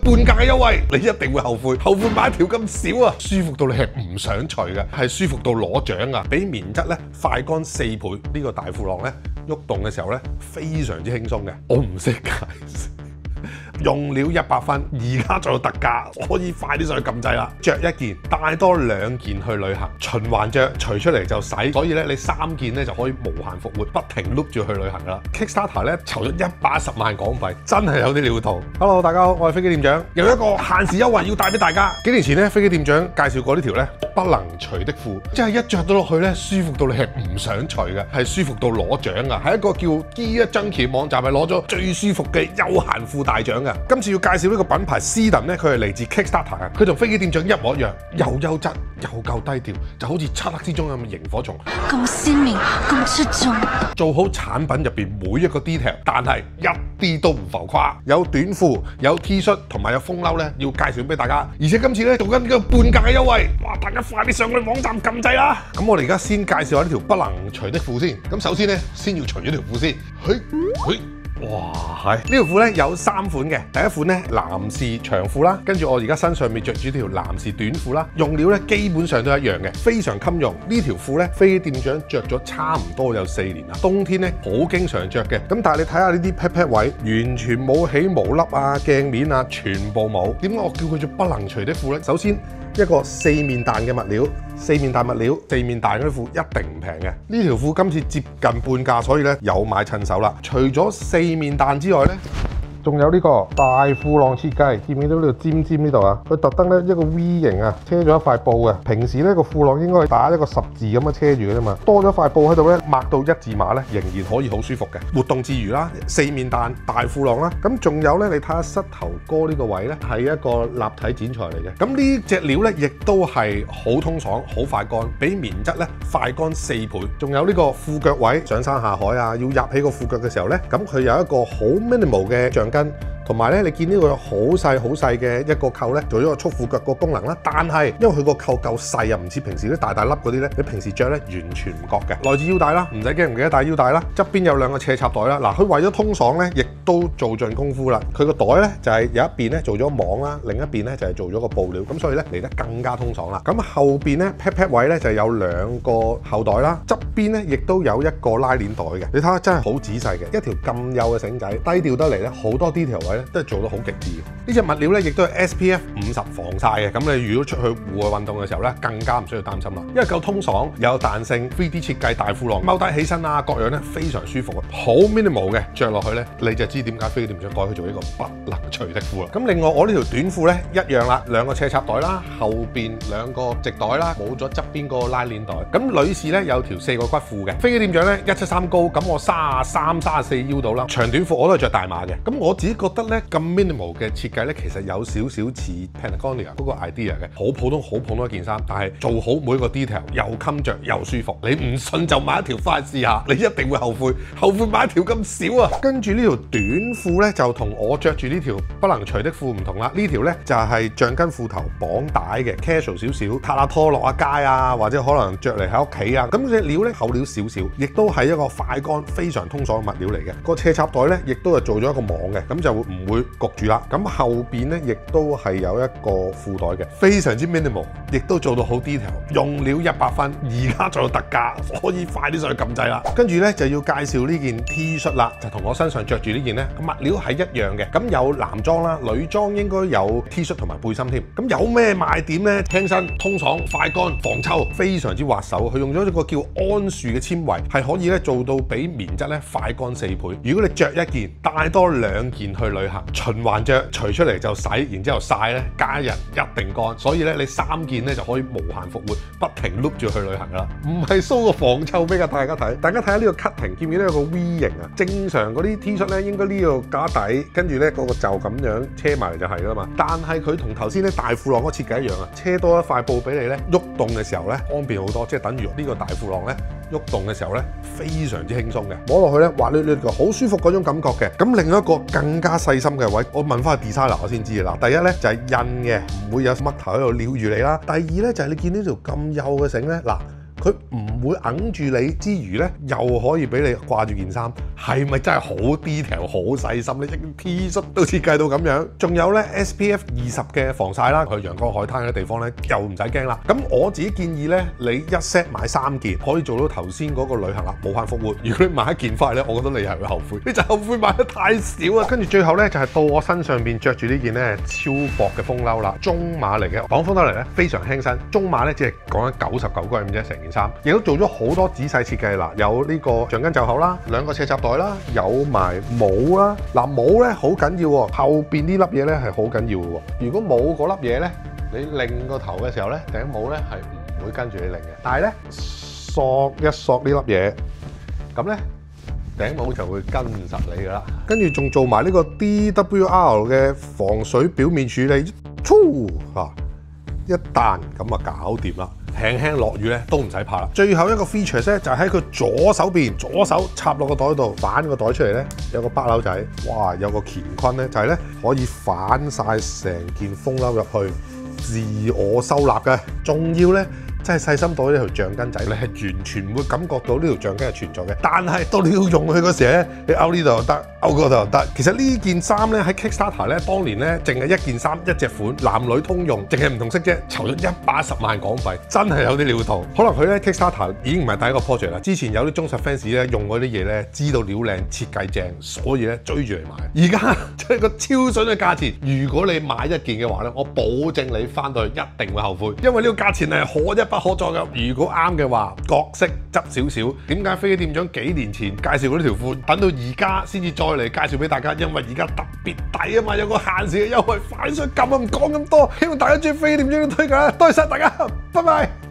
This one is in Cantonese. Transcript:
半價嘅優惠，你一定會後悔，後悔買一條咁少啊！舒服到你係唔想除嘅，係舒服到攞獎啊！比棉質咧快乾4倍，呢個大褲浪咧喐動嘅時候咧非常之輕鬆嘅，我唔識解釋。用料100分，而家仲有特價，可以快啲上去撳掣啦！着一件，帶多2件去旅行，循環着，除出嚟就洗，所以咧你3件咧就可以無限復活，不停 loop 住去旅行啦。Kickstarter 咧籌咗110萬港幣，真係有啲料到。Hello， 大家好，我係飛機店長，有一個限時優惠要帶俾大家。幾年前咧，飛機店長介紹過呢條咧不能除的褲，即係一着到落去咧舒服到你係唔想除嘅，係舒服到攞獎啊！係一個叫 Gear Junkie 網站係攞咗最舒服嘅休閒褲大獎。今次要介紹呢個品牌 Syden 咧，佢係嚟自 Kickstarter 嘅，佢同飛機店長一模一樣，又優質又夠低調，就好似漆黑之中咁嘅螢火蟲，咁鮮明，咁出眾，做好產品入邊每一個 detail， 但係一啲都唔浮誇，有短褲、有 T 恤同埋有風褸咧，要介紹俾大家。而且今次咧做緊呢個半價嘅優惠，哇！大家快啲上去網站撳掣啦！咁我哋而家先介紹下呢條不能除的褲先。咁首先咧，先要除咗條褲先，哇，係呢條褲咧有3款嘅，第一款咧男士長褲啦，跟住我而家身上面着住條男士短褲啦，用料咧基本上都一樣嘅，非常襟用。呢條褲咧飛機店長着咗差唔多有4年啦，冬天咧好經常着嘅。咁但係你睇下呢啲 pat pat 位，完全冇起毛粒啊、鏡面啊，全部冇。點解我叫佢做不能除的褲咧？首先一個4面彈嘅物料。4面彈物料，4面彈嗰啲褲一定唔平嘅。呢條褲今次接近半價，所以咧有買趁手啦。除咗4面彈之外咧，仲有呢個大褲浪設計，見唔見到呢度尖尖呢度啊？佢特登咧一個 V 型啊，車咗一塊布嘅。平時咧個褲浪應該係打一個十字咁樣車住嘅啫嘛，多咗塊布喺度咧，抹到1字馬咧，仍然可以好舒服嘅。活動自如啦，4面彈大褲浪啦。咁仲有咧，你睇下膝頭哥呢個位咧，係一個立體剪裁嚟嘅。咁呢隻料咧，亦都係好通爽、好快乾，比棉質咧快乾4倍。仲有呢個褲腳位，上山下海啊，要入起個褲腳嘅時候咧，咁佢有一個好 minimal 嘅橡筋。同埋咧，你見呢個好細嘅一個扣咧，做咗個束褲腳個功能啦。但係因為佢個扣夠細啊，唔似平時啲大粒嗰啲咧，你平時着咧完全唔覺嘅。內置腰帶啦，唔使驚唔記得帶腰帶啦。側邊有2個斜插袋啦。嗱，佢為咗通爽咧，亦都做盡功夫啦。佢個袋咧就係有一邊咧做咗網啦，另一邊咧就係做咗個布料，咁所以咧嚟得更加通爽啦。咁後邊咧 pat pat 位咧就有2個後袋啦，側邊咧亦都有一個拉鏈袋嘅。你睇下真係好仔細嘅，一條咁幼嘅繩仔，低調得嚟咧，好多 detail 位。都係做得好極致嘅。呢隻物料咧，亦都係 SPF 50防曬嘅。咁你如果出去戶外運動嘅時候咧，更加唔需要擔心啦。因為夠通爽，有彈性 3D 設計大褲浪，踎低起身啊，各樣咧非常舒服嘅，好 minimal 嘅，着落去咧你就知點解飛機店長改佢做呢個不能除的褲啦。咁另外我呢條短褲咧一樣啦，2個斜插袋啦，後邊2個直袋啦，冇咗側邊個拉鏈袋。咁女士咧有條4個骨褲嘅。飛機店長咧173高，咁我33、34腰到啦。長短褲我都係着大碼嘅。咁我自己覺得咧。咁 minimal 嘅設計咧，其實有少少似 Patagonia 嗰個 idea 嘅，好普通一件衫，但係做好每個 detail 又襟着又舒服。你唔信就買一條翻去試下，你一定會後悔買一條咁少啊！跟住呢條短褲咧，就同我着住呢條不能除的褲唔同啦。呢條咧就係橡筋褲頭綁帶嘅 casual 少少，踏下拖落下街啊，或者可能着嚟喺屋企啊。咁隻料咧厚料少少，亦都係一個快乾非常通爽嘅物料嚟嘅。個斜插袋咧，亦都係做咗一個網嘅，咁就唔會焗住啦。咁後邊咧亦都係有一個褲袋嘅，非常之 minimal， 亦都做到好 detail， 用料100分，而家仲有特價，可以快啲上去撳掣啦。跟住咧就要介紹呢件 T 恤啦，就同我身上着住呢件咧，物料係一樣嘅。咁有男裝啦，女裝應該有 T 恤同埋背心添。咁有咩賣點咧？輕身、通爽、快乾、防臭，非常之滑手。佢用咗一個叫桉樹嘅纖維，係可以咧做到比棉質咧快乾4倍。如果你着一件，帶多2件去旅行，循環着，除出嚟就洗，然之後曬咧，加一日一定乾。所以咧，你3件咧就可以無限復活，不停 loop 住去旅行啦。唔係 show 個防臭俾大家睇，大家睇下呢個 cutting，見唔見到有個 V 型啊？正常嗰啲 T 恤咧，應該呢度加底，跟住咧嗰個就咁樣車埋嚟就係啦嘛。但係佢同頭先咧大褲浪嗰個設計一樣啊，車多一塊布俾你咧，喐動嘅時候咧方便好多，即係等於呢個大褲浪咧喐動嘅時候咧非常之輕鬆嘅，摸落去咧滑捋捋嘅，好舒服嗰種感覺嘅。咁另一個更加細心嘅位，我問翻個 designer 我先知啦。第一咧就係印嘅，唔會有乜頭喺度撩住你啦。第二咧就係你見呢條咁幼嘅繩咧，嗱。佢唔唔會揞住你之餘咧，又可以俾你掛住件衫，係咪真係好 detail、好細心咧？一件 T 恤都設計到咁樣，仲有咧 SPF 20嘅防曬啦，去陽光海灘嘅地方咧又唔使驚啦。咁我自己建議咧，你一 set 買3件，可以做到頭先嗰個旅行啦，無限復活。如果你買一件翻嚟咧，我覺得你係會後悔，你就後悔買得太少啊。跟住最後咧就係到我身上邊着住呢件咧超薄嘅風褸啦，中碼嚟嘅，擋風得嚟咧非常輕身，中碼咧只係講緊99g啫，成件衫，亦都做咗好多仔細設計啦，有呢個橡筋袖口啦，2個斜插袋啦，有埋帽啦。嗱，帽咧好緊要喎，後邊呢粒嘢咧係好緊要嘅喎。如果冇嗰粒嘢咧，你擰個頭嘅時候咧，頂帽咧係唔會跟住你擰嘅。但係咧，索一索呢粒嘢，咁咧頂帽就會跟實你㗎啦。跟住仲做埋呢個 DWR 嘅防水表面處理，一彈咁啊搞掂啦。輕輕落雨咧都唔使怕啦。最後一個 feature 咧就喺佢左手邊，左手插落個袋度，反個袋出嚟咧有個北褸仔，哇！有個乾坤咧就係咧可以反晒成件風褸入去，自我收納嘅。仲要咧真係細心到呢條橡筋仔，你係完全唔會感覺到呢條橡筋係存在嘅。但係到你要用佢嗰時咧，你勾呢度又得，勾嗰度又得。其實呢件衫咧喺 Kickstarter 咧，當年咧淨係一件衫一隻款，男女通用，淨係唔同色啫，籌咗110萬港幣，真係有啲料到。可能佢咧 Kickstarter 已經唔係第一個 project 啦，之前有啲忠實 fans 咧用嗰啲嘢咧，知道料靚設計正，所以咧追住嚟買。而家出一個超筍嘅價錢，如果你買一件嘅話咧，我保證你翻到去一定會後悔，因為呢個價錢係可一不可再嘅。如果啱嘅話，角色執少少。點解飛機店長幾年前介紹過呢條褲，等到而家先至再嚟介紹俾大家？因為而家特別抵啊嘛，有個限時嘅優惠，快上撳啊！唔講咁多，希望大家中意飛機店長嘅推介，多謝晒大家，拜拜。